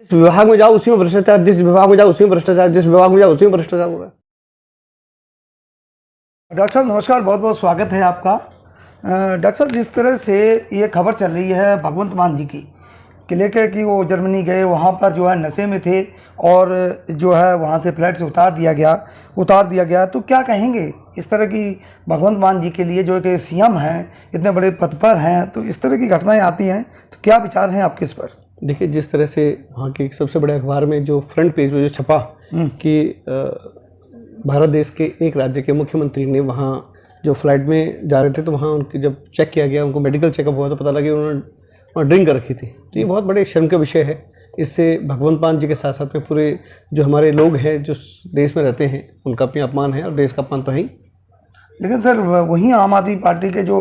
जिस विभाग में जाओ उसी में भ्रष्टाचार, जिस विभाग में जाओ उसी में भ्रष्टाचार, जिस विभाग में जाओ उसी में भ्रष्टाचार हो रहा है। डॉक्टर साहब नमस्कार, बहुत बहुत स्वागत है आपका। डॉक्टर साहब, जिस तरह से ये खबर चल रही है भगवंत मान जी की किले के कि वो जर्मनी गए, वहाँ पर जो है नशे में थे और जो है वहाँ से फ्लाइट से उतार दिया गया, तो क्या कहेंगे इस तरह की भगवंत मान जी के लिए, जो कि सीएम हैं, इतने बड़े पद पर हैं, तो इस तरह की घटनाएं आती हैं, तो क्या विचार हैं आपके इस पर? देखिए, जिस तरह से वहाँ के सबसे बड़े अखबार में जो फ्रंट पेज पे जो छपा कि भारत देश के एक राज्य के मुख्यमंत्री ने वहाँ जो फ्लाइट में जा रहे थे, तो वहाँ उनकी जब चेक किया गया, उनको मेडिकल चेकअप हुआ तो पता लगा कि उन्होंने वहाँ ड्रिंक कर रखी थी। तो ये बहुत बड़े शर्म का विषय है। इससे भगवंत मान जी के साथ साथ में पूरे जो हमारे लोग हैं जो देश में रहते हैं उनका भी अपमान है और देश का अपमान तो है ही। लेकिन सर, वहीं आम आदमी पार्टी के जो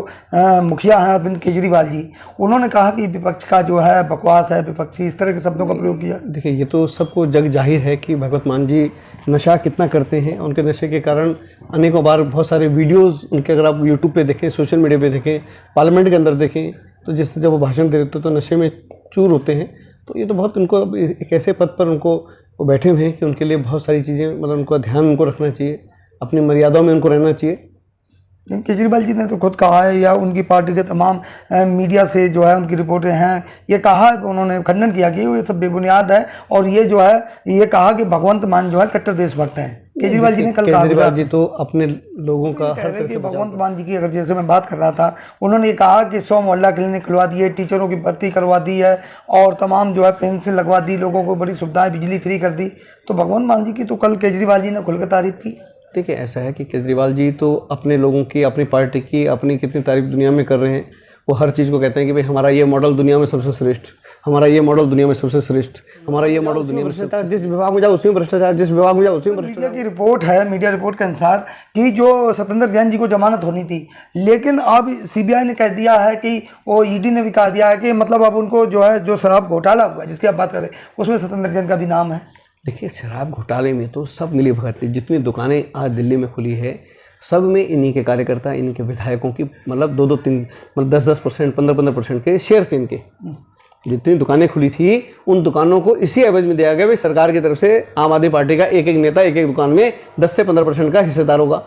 मुखिया हैं अरविंद केजरीवाल जी, उन्होंने कहा कि विपक्ष का जो है बकवास है, विपक्षी, इस तरह के शब्दों का प्रयोग किया। देखिए, ये तो सबको जग जाहिर है कि भगवंत मान जी नशा कितना करते हैं। उनके नशे के कारण अनेकों बार बहुत सारे वीडियोस उनके अगर आप यूट्यूब पे देखें, सोशल मीडिया पे देखें, पार्लियामेंट के अंदर देखें, तो जिस जब वो भाषण दे रहे तो नशे में चूर होते हैं। तो ये तो बहुत उनको एक ऐसे पद पर उनको वो बैठे हुए हैं कि उनके लिए बहुत सारी चीज़ें, मतलब उनका ध्यान उनको रखना चाहिए, अपनी मर्यादाओं में उनको रहना चाहिए। केजरीवाल जी ने तो खुद कहा है, या उनकी पार्टी के तमाम मीडिया से जो है उनकी रिपोर्टें हैं, ये कहा है, उन्होंने खंडन किया कि ये सब बेबुनियाद है, और ये जो है ये कहा कि भगवंत मान जो है कट्टर देशभक्त हैं। केजरीवाल जी ने कल कहा। केजरीवाल जी तो अपने लोगों का हर तरह से भगवंत मान जी की, अगर जैसे मैं बात कर रहा था, उन्होंने ये कहा कि 100 मोहल्ला क्लिनिक खुलवा दिए, टीचरों की भर्ती करवा दी है, और तमाम जो है पेंशन लगवा दी, लोगों को बड़ी सुविधाएं, बिजली फ्री कर दी। तो भगवंत मान जी की तो कल केजरीवाल जी ने खुलकर तारीफ की। देखिए, ऐसा है कि केजरीवाल जी तो अपने लोगों की, अपनी पार्टी की, अपनी कितनी तारीफ दुनिया में कर रहे हैं। वो हर चीज़ को कहते हैं कि भाई हमारा ये मॉडल दुनिया में सबसे श्रेष्ठ, हमारा ये मॉडल दुनिया में सबसे श्रेष्ठ, हमारा ये मॉडल दुनिया में भ्रष्टाचार, जिस विभाग में जाओ उसी में भ्रष्टाचार, जिस विभाग में जाओ उसी में भ्रष्टाचार। मीडिया की रिपोर्ट है, मीडिया रिपोर्ट के अनुसार कि जो सत्येंद्र जैन जी को जमानत होनी थी, लेकिन अब सीबीआई ने कह दिया है कि वो ईडी ने भी कह दिया है कि मतलब अब उनको जो है जो शराब घोटाला हुआ जिसकी आप बात करें उसमें सत्येंद्र जैन का भी नाम है। देखिए, शराब घोटाले में तो सब मिली भगत थी। जितनी दुकानें आज दिल्ली में खुली है, सब में इन्हीं के कार्यकर्ता, इन्हीं के विधायकों की, मतलब 2-3, मतलब 10-10%, 15-15% के शेयर थे इनके। जितनी दुकानें खुली थी उन दुकानों को इसी एवज में दिया गया भाई सरकार की तरफ से आम आदमी पार्टी का एक एक नेता एक एक दुकान में 10 से 15% का हिस्सेदार होगा।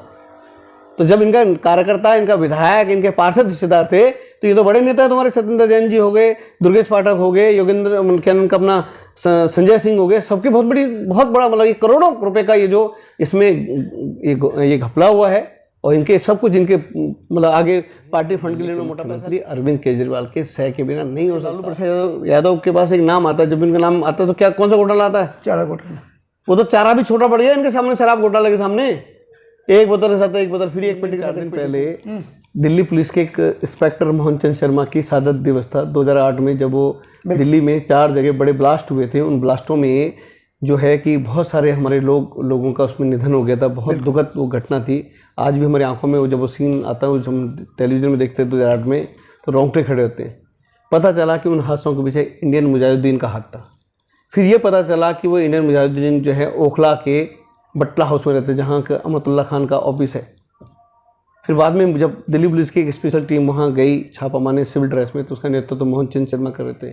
तो जब इनका कार्यकर्ता, इनका विधायक, इनके पार्षद हिस्सेदार थे, तो ये तो बड़े नेता है तुम्हारे, सत्येंद्र जैन जी हो गए, दुर्गेश पाठक हो गए, योगेंद्र क्या उनका अपना संजय सिंह हो गए, सबकी बहुत बड़ा मतलब ये करोड़ों रुपए का ये जो इसमें ये घपला हुआ है। और इनके सब कुछ, इनके मतलब आगे पार्टी फंड के लिए मोटा पैसा। अरविंद केजरीवाल के सह के बिना नहीं हो सकता। लालू प्रसाद यादव के पास एक नाम आता है, जब इनका नाम आता है तो क्या, कौन सा घोटाला आता है? चारा घोटाला। वो तो चारा भी छोटा पड़ गया इनके सामने, शराब घोटाले के सामने। एक बोतल के साथ एक बोतल फ्री, एक पेटी के साथ। 4 दिन पहले दिल्ली पुलिस के एक इंस्पेक्टर मोहन चंद शर्मा की शहादत दिवस था 2008 में, जब वो दिल्ली में 4 जगह बड़े ब्लास्ट हुए थे। उन ब्लास्टों में जो है कि बहुत सारे हमारे लोगों का उसमें निधन हो गया था। बहुत दुखद वो घटना थी। आज भी हमारी आंखों में वो जब वो सीन आता है, हम टेलीविजन में देखते हैं 2008 में, तो रोंगटे खड़े होते हैं। पता चला कि उन हादसों के पीछे इंडियन मुजाहिदीन का हाथ था। फिर ये पता चला कि वो इंडियन मुजाहिदीन जो है ओखला के बटला हाउस में रहते, जहाँ का अमतुल्ला खान का ऑफिस है। फिर बाद में जब दिल्ली पुलिस की एक स्पेशल टीम वहाँ गई छापा मारने सिविल ड्रेस में, तो उसका नेतृत्व तो मोहन चंद शर्मा कर रहे थे।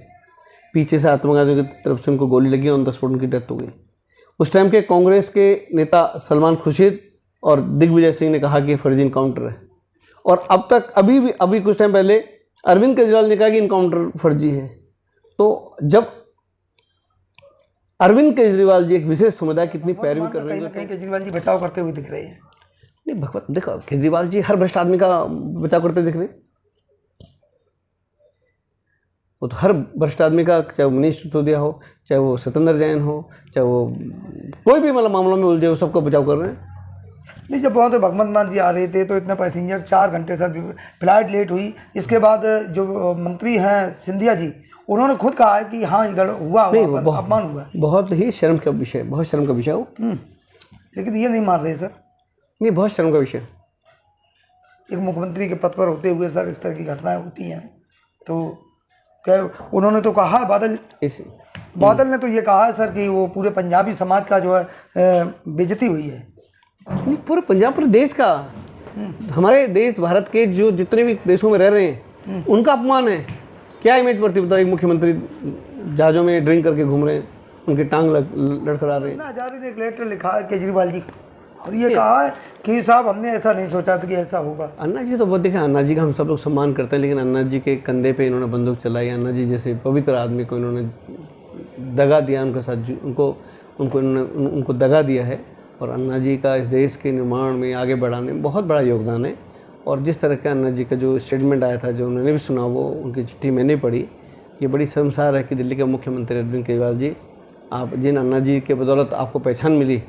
पीछे से आत्मघातियों की तरफ से उनको गोली लगी, ऑन द स्पॉट उनकी डेथ हो गई। उस टाइम के कांग्रेस के नेता सलमान खुर्शीद और दिग्विजय सिंह ने कहा कि ये फर्जी इनकाउंटर है। और अब तक अभी कुछ टाइम पहले अरविंद केजरीवाल ने कहा कि इनकाउंटर फर्जी है। तो जब अरविंद केजरीवाल जी एक विशेष समुदाय कितनी पैरवी कर रहे हैं, कहीं केजरीवाल जी बचाव करते हुए दिख रहे हैं। नहीं भगवत, देखो केजरीवाल जी हर भ्रष्ट आदमी का बचाव करते दिख रहे हैं। वो तो हर भ्रष्ट आदमी का, चाहे वो मनीष सिसोदिया हो, चाहे वो सत्येंद्र जैन हो, चाहे वो कोई भी मतलब मामलों में उलझे हो, सबको बचाव कर रहे हैं। नहीं, जब वहाँ तो भगवंत मान जी आ रहे थे तो इतने पैसेंजर 4 घंटे से फ्लाइट लेट हुई। इसके बाद जो मंत्री हैं सिंधिया जी, उन्होंने खुद कहा है कि हाँ ये हुआ, अपमान हुआ। बहुत ही शर्म का विषय, बहुत शर्म का विषय हो। लेकिन ये नहीं मान रहे सर। नहीं, बहुत शर्म का विषय। एक मुख्यमंत्री के पद पर होते हुए सर इस तरह की घटनाएं होती हैं, तो क्या उन्होंने तो कहा है, बादल ने तो ये कहा है सर कि वो पूरे पंजाबी समाज का जो है बेइज्जती हुई है। नहीं, पूरे पंजाब, पूरे देश का, हमारे देश भारत के जो जितने भी देशों में रह रहे हैं उनका अपमान है। क्या इमेज पड़ती बताओ, एक मुख्यमंत्री जहाज़ों में ड्रिंक करके घूम रहे हैं, उनकी टांग लड़खड़ा रही है। अन्ना हजारे ने एक लेटर लिखा है केजरीवाल जी को और ये कहा है कि साहब हमने ऐसा नहीं सोचा था कि ऐसा होगा। अन्ना जी तो बहुत देखा, अन्ना जी का हम सब लोग सम्मान करते हैं, लेकिन अन्ना जी के कंधे पे इन्होंने बंदूक चलाई। अन्ना जी जैसे पवित्र आदमी को इन्होंने दगा दिया, उनके साथ उनको दगा दिया है। और अन्ना जी का इस देश के निर्माण में, आगे बढ़ाने में बहुत बड़ा योगदान है। और जिस तरह का अन्ना जी का जो स्टेटमेंट आया था, जो उन्होंने भी सुना, वो उनकी चिट्ठी मैंने पढ़ी। ये बड़ी शर्मसार है कि दिल्ली के मुख्यमंत्री अरविंद केजरीवाल जी, आप जिन अन्ना जी के बदौलत आपको पहचान मिली,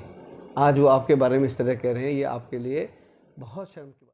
आज वो आपके बारे में इस तरह कह रहे हैं। ये आपके लिए बहुत शर्म की बात।